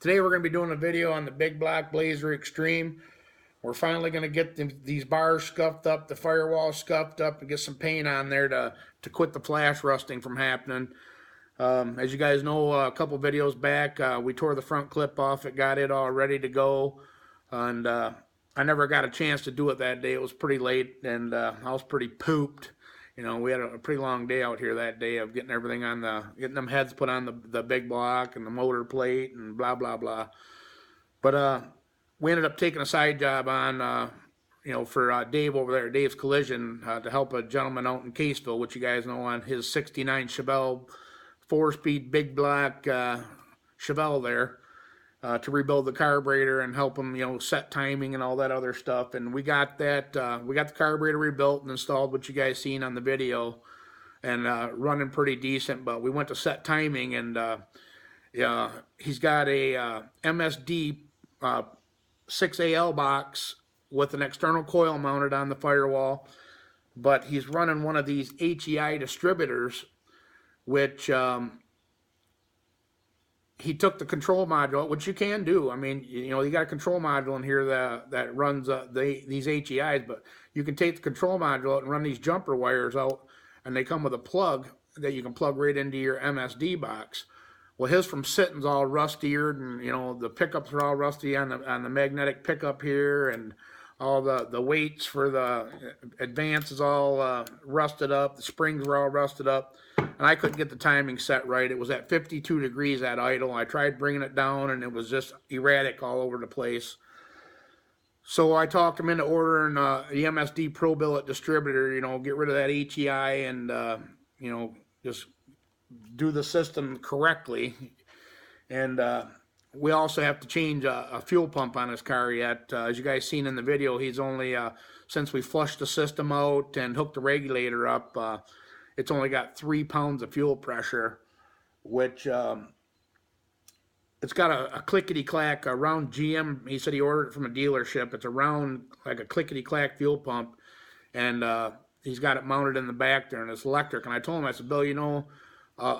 Today we're going to be doing a video on the Big Black Blazer Xtreme. We're finally going to get these bars scuffed up, the firewall scuffed up, and get some paint on there to quit the flash rusting from happening. As you guys know, a couple videos back, we tore the front clip off. It got it all ready to go, and I never got a chance to do it that day. It was pretty late, and I was pretty pooped. You know, we had a pretty long day out here that day of getting everything on getting them heads put on the big block and the motor plate and blah, blah, blah. But we ended up taking a side job on, for Dave over there, Dave's Collision, to help a gentleman out in Caseville, which you guys know, on his 69 Chevelle 4-speed big block Chevelle there. To rebuild the carburetor and help them, set timing and all that other stuff. And we got that, we got the carburetor rebuilt and installed, what you guys seen on the video, and running pretty decent. But we went to set timing, and he's got a MSD 6AL box with an external coil mounted on the firewall, but he's running one of these HEI distributors, which he took the control module, which you can do. I mean, you got a control module in here that runs these HEIs, but you can take the control module out and run these jumper wires out, and they come with a plug that you can plug right into your MSD box. Well, his from sitting's all rusty-eared, and the pickups are all rusty on the magnetic pickup here, and all the weights for the advance is all rusted up. The springs were all rusted up. And I couldn't get the timing set right. It was at 52 degrees at idle. I tried bringing it down, and it was just erratic all over the place. So I talked him into ordering the MSD Pro Billet distributor, get rid of that HEI and, just do the system correctly. And we also have to change a fuel pump on his car yet. As you guys seen in the video, he's only, since we flushed the system out and hooked the regulator up, it's only got 3 pounds of fuel pressure, which it's got a clickety-clack, a round GM. He said he ordered it from a dealership. It's a round, like a clickety-clack fuel pump, and he's got it mounted in the back there, and it's electric. And I told him, I said, Bill,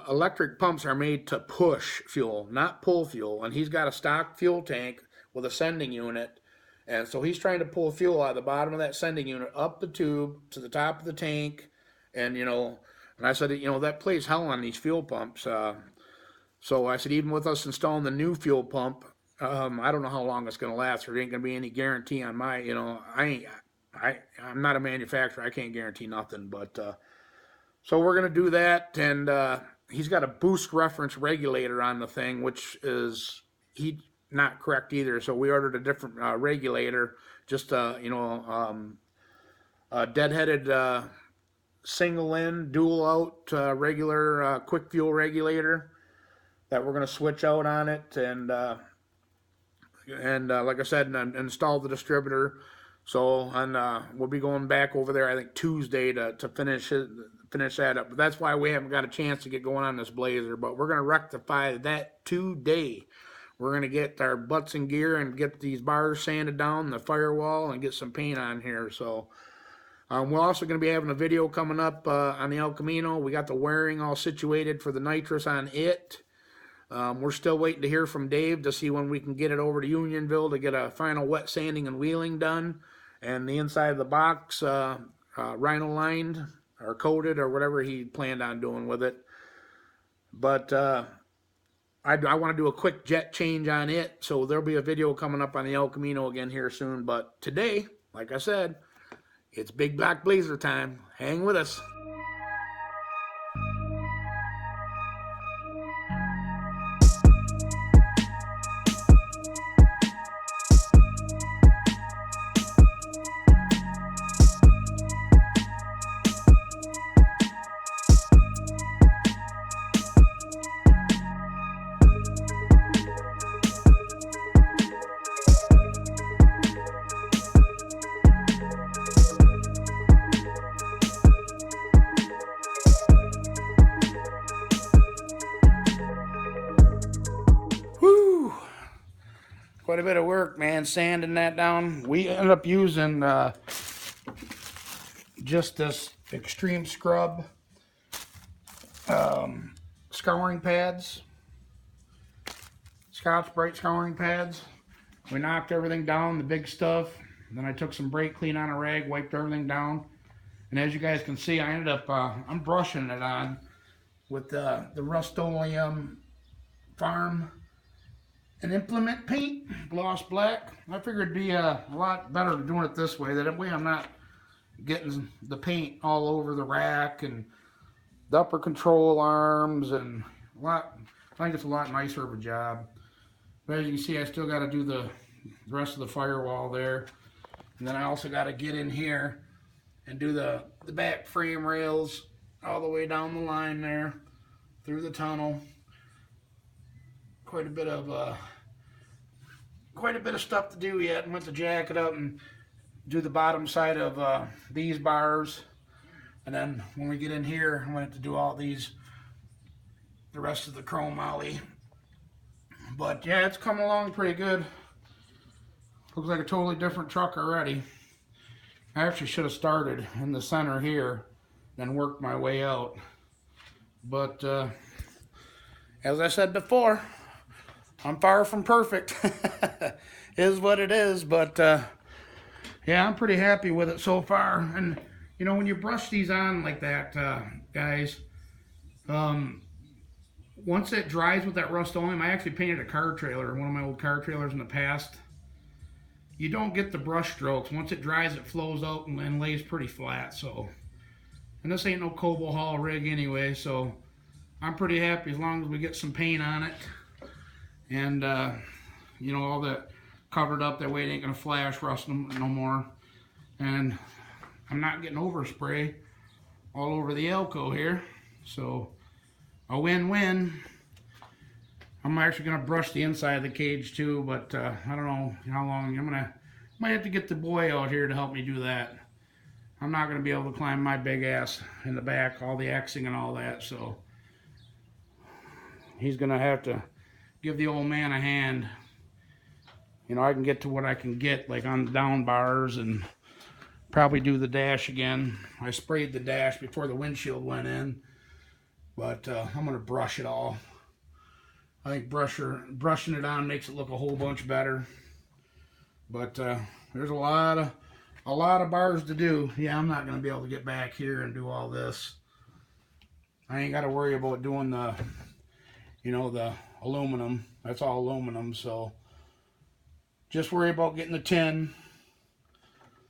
electric pumps are made to push fuel, not pull fuel. And he's got a stock fuel tank with a sending unit, and so he's trying to pull fuel out of the bottom of that sending unit up the tube to the top of the tank. And, and I said, that plays hell on these fuel pumps. So I said, even with us installing the new fuel pump, I don't know how long it's going to last. There ain't going to be any guarantee on my, I'm not a manufacturer. I can't guarantee nothing. But so we're going to do that. And he's got a boost reference regulator on the thing, which is not correct either. So we ordered a different regulator, just, a deadheaded single in, dual out, regular quick fuel regulator that we're going to switch out on it, and like I said, install the distributor. So we'll be going back over there, I think Tuesday, to finish that up. But that's why we haven't got a chance to get going on this Blazer. But we're going to rectify that today. We're going to get our butts in gear and get these bars sanded down, the firewall, and get some paint on here. So we're also going to be having a video coming up on the El Camino. We got the wiring all situated for the nitrous on it. We're still waiting to hear from Dave to see when we can get it over to Unionville to get a final wet sanding and wheeling done. And the inside of the box rhino lined or coated or whatever he planned on doing with it. But I want to do a quick jet change on it. So there'll be a video coming up on the El Camino again here soon. But today, like I said, it's Big Black Blazer time. Hang with us. Quite a bit of work, man, sanding that down. We ended up using just this extreme scrub scouring pads. It's Scotch-Brite scouring pads. We knocked everything down, the big stuff. Then I took some brake clean on a rag, wiped everything down. And as you guys can see, I ended up, I'm brushing it on with the Rust-Oleum Farm and Implement paint, gloss black. I figured it'd be a lot better doing it this way. That way I'm not getting the paint all over the rack and the upper control arms, and I think it's a lot nicer of a job. But as you can see, I still got to do the rest of the firewall there. And then I also got to get in here and do the back frame rails all the way down the line there through the tunnel. Quite a bit of stuff to do yet. I went to jack it up and do the bottom side of these bars, and then when we get in here, I went to do all the rest of the chrome ollie. But yeah, it's coming along pretty good. Looks like a totally different truck already. I actually should have started in the center here, then worked my way out. But as I said before, I'm far from perfect. Is what it is, but yeah, I'm pretty happy with it so far. And you know, when you brush these on like that, guys, once it dries with that Rust-Oleum, I actually painted a car trailer, one of my old car trailers in the past. You don't get the brush strokes. Once it dries, it flows out and lays pretty flat. So, and this ain't no Cobo Hall rig anyway, so I'm pretty happy as long as we get some paint on it. And you know, all that covered up, that way it ain't gonna flash rust no more. And I'm not getting overspray all over the Elko here, so a win-win. I'm actually gonna brush the inside of the cage too, but I don't know how long. Might have to get the boy out here to help me do that. I'm not gonna be able to climb my big ass in the back, all the Xing and all that, so he's gonna have to give the old man a hand. You know, I can get to what I can get, like on the down bars, and probably do the dash again. I sprayed the dash before the windshield went in, but I'm gonna brush it all. I think brushing it on makes it look a whole bunch better. But there's a lot of bars to do. Yeah, I'm not gonna be able to get back here and do all this. I ain't got to worry about doing the, you know, the aluminum. That's all aluminum, so just worry about getting the tin.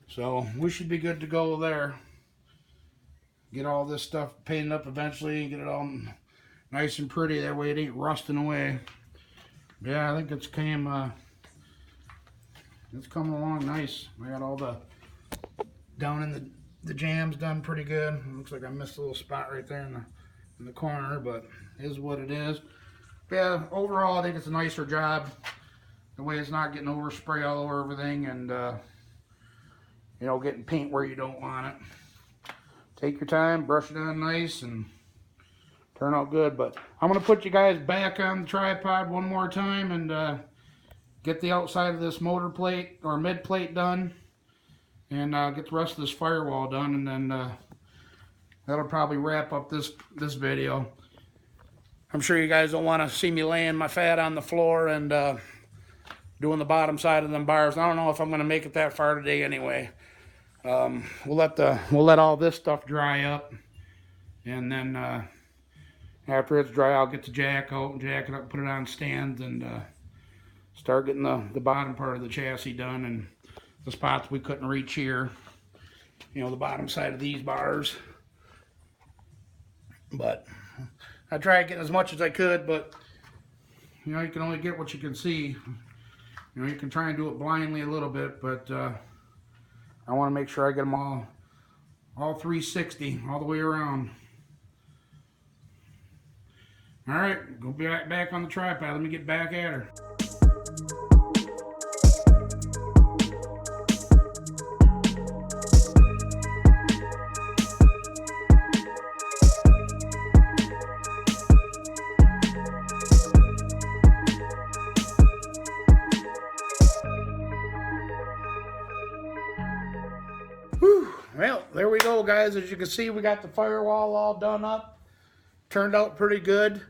So we should be good to go there. Get all this stuff painted up eventually, get it all nice and pretty, that way it ain't rusting away. Yeah, I think it's coming along nice. I got all the down in the jams done pretty good. Looks like I missed a little spot right there in the corner, but it is what it is. But yeah, overall I think it's a nicer job. The way it's not getting overspray all over everything, and you know, getting paint where you don't want it. Take your time, brush it on nice, and turn out good. But I'm gonna put you guys back on the tripod one more time and get the outside of this motor plate or mid plate done, and get the rest of this firewall done, and then that'll probably wrap up this video. I'm sure you guys don't want to see me laying my fat on the floor and doing the bottom side of them bars. I don't know if I'm going to make it that far today anyway. We'll let all this stuff dry up, and then after it's dry, I'll get the jack out and jack it up, put it on stands, and start getting the bottom part of the chassis done, and the spots we couldn't reach here, you know, the bottom side of these bars. But I tried getting as much as I could, but you know, you can only get what you can see. You know, you can try and do it blindly a little bit, but I want to make sure I get them all 360 all the way around. All right, go back on the tripod. Let me get back at her. Well, there we go, guys. As you can see, we got the firewall all done up. Turned out pretty good.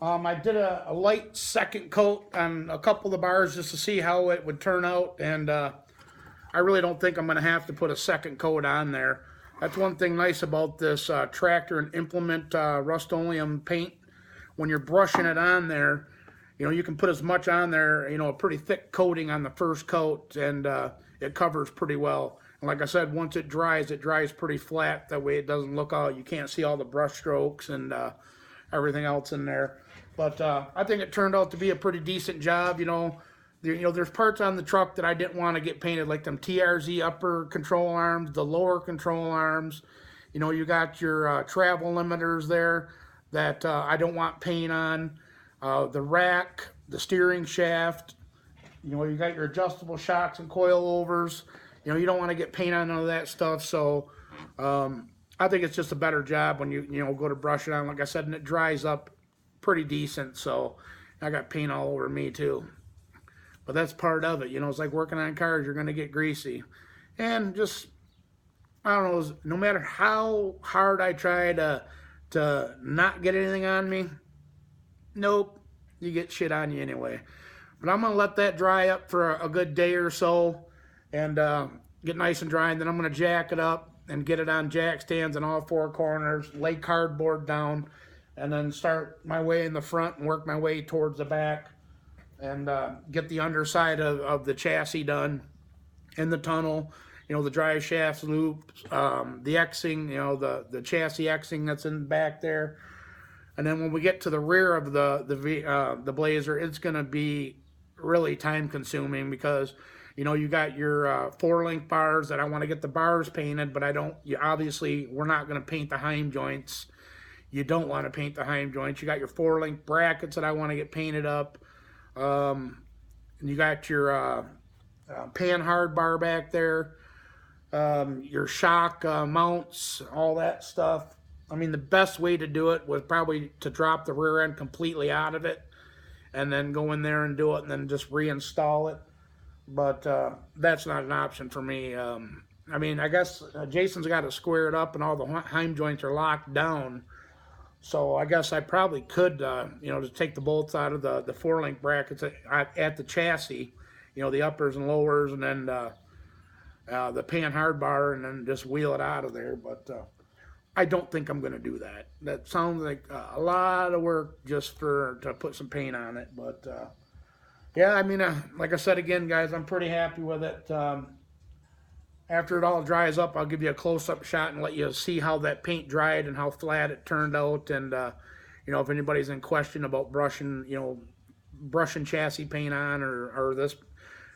I did a light second coat on a couple of the bars just to see how it would turn out, and I really don't think I'm going to have to put a second coat on there. That's one thing nice about this tractor and implement Rust-Oleum paint. When you're brushing it on there, you know, you can put as much on there, you know, a pretty thick coating on the first coat, and it covers pretty well. And like I said, once it dries pretty flat. That way it doesn't look all, you can't see all the brush strokes and everything else in there. But I think it turned out to be a pretty decent job. You know, there's parts on the truck that I didn't want to get painted, like them TRZ upper control arms, the lower control arms. You know, you got your travel limiters there that I don't want paint on. The rack, the steering shaft. You know, you got your adjustable shocks and coilovers. You know, you don't want to get paint on none of that stuff. So I think it's just a better job when you know, go to brush it on, like I said, and it dries up pretty decent. So I got paint all over me too. But that's part of it. You know, it's like working on cars. You're going to get greasy. And just, I don't know, no matter how hard I try to not get anything on me, nope, you get shit on you anyway. But I'm going to let that dry up for a good day or so and get nice and dry. And then I'm going to jack it up and get it on jack stands in all four corners, lay cardboard down, and then start my way in the front and work my way towards the back and get the underside of the chassis done in the tunnel. You know, the drive shafts loops, the Xing, you know, the chassis Xing that's in the back there. And then when we get to the rear of the Blazer, it's going to be really time consuming because, you know, you got your 4-link bars that I want to get the bars painted, but I don't, obviously we're not going to paint the Heim joints. You don't want to paint the Heim joints. You got your 4-link brackets that I want to get painted up. And you got your pan hard bar back there, your shock mounts, all that stuff. I mean, the best way to do it was probably to drop the rear end completely out of it and then go in there and do it and then just reinstall it. But that's not an option for me. I mean, I guess Jason's got to square it up and all the Heim joints are locked down. So I guess I probably could, you know, just take the bolts out of the 4-link brackets at the chassis, you know, the uppers and lowers, and then the pan hard bar, and then just wheel it out of there. But I don't think I'm going to do that. That sounds like a lot of work just to put some paint on it. But yeah, I mean, like I said again, guys, I'm pretty happy with it. After it all dries up, I'll give you a close-up shot and let you see how that paint dried and how flat it turned out. And, you know, if anybody's in question about brushing, you know, brushing chassis paint on or this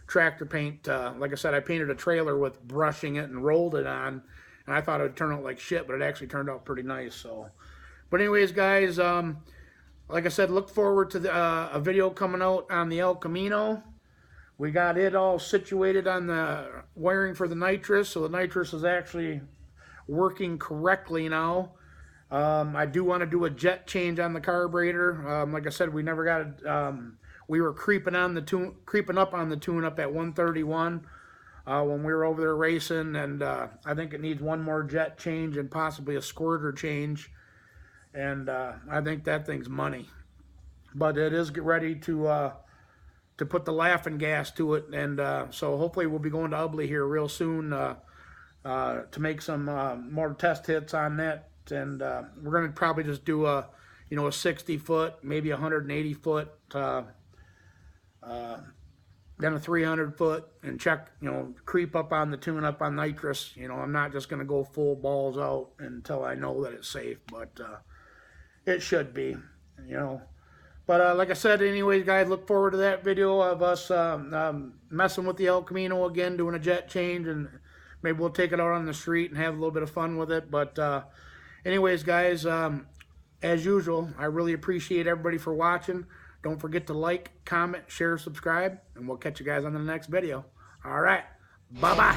tractor paint, like I said, I painted a trailer with brushing it and rolled it on. And I thought it would turn out like shit, but it actually turned out pretty nice. So, but anyways, guys, like I said, look forward to a video coming out on the El Camino. We got it all situated on the wiring for the nitrous, so the nitrous is actually working correctly now. I do want to do a jet change on the carburetor. Like I said, we never got it. We were creeping up on the tune-up at 131 when we were over there racing, and I think it needs one more jet change and possibly a squirter change. And I think that thing's money. But it is ready to put the laughing gas to it, and so hopefully we'll be going to Ubley here real soon to make some more test hits on that. And we're going to probably just do a 60-foot, maybe 180-foot, then a 300-foot, and check, creep up on the tune-up on nitrous. I'm not just going to go full balls out until I know that it's safe, but it should be, But like I said, anyways, guys, look forward to that video of us messing with the El Camino again, doing a jet change, and maybe we'll take it out on the street and have a little bit of fun with it. But anyways, guys, as usual, I really appreciate everybody for watching. Don't forget to like, comment, share, subscribe, and we'll catch you guys on the next video. All right, bye-bye.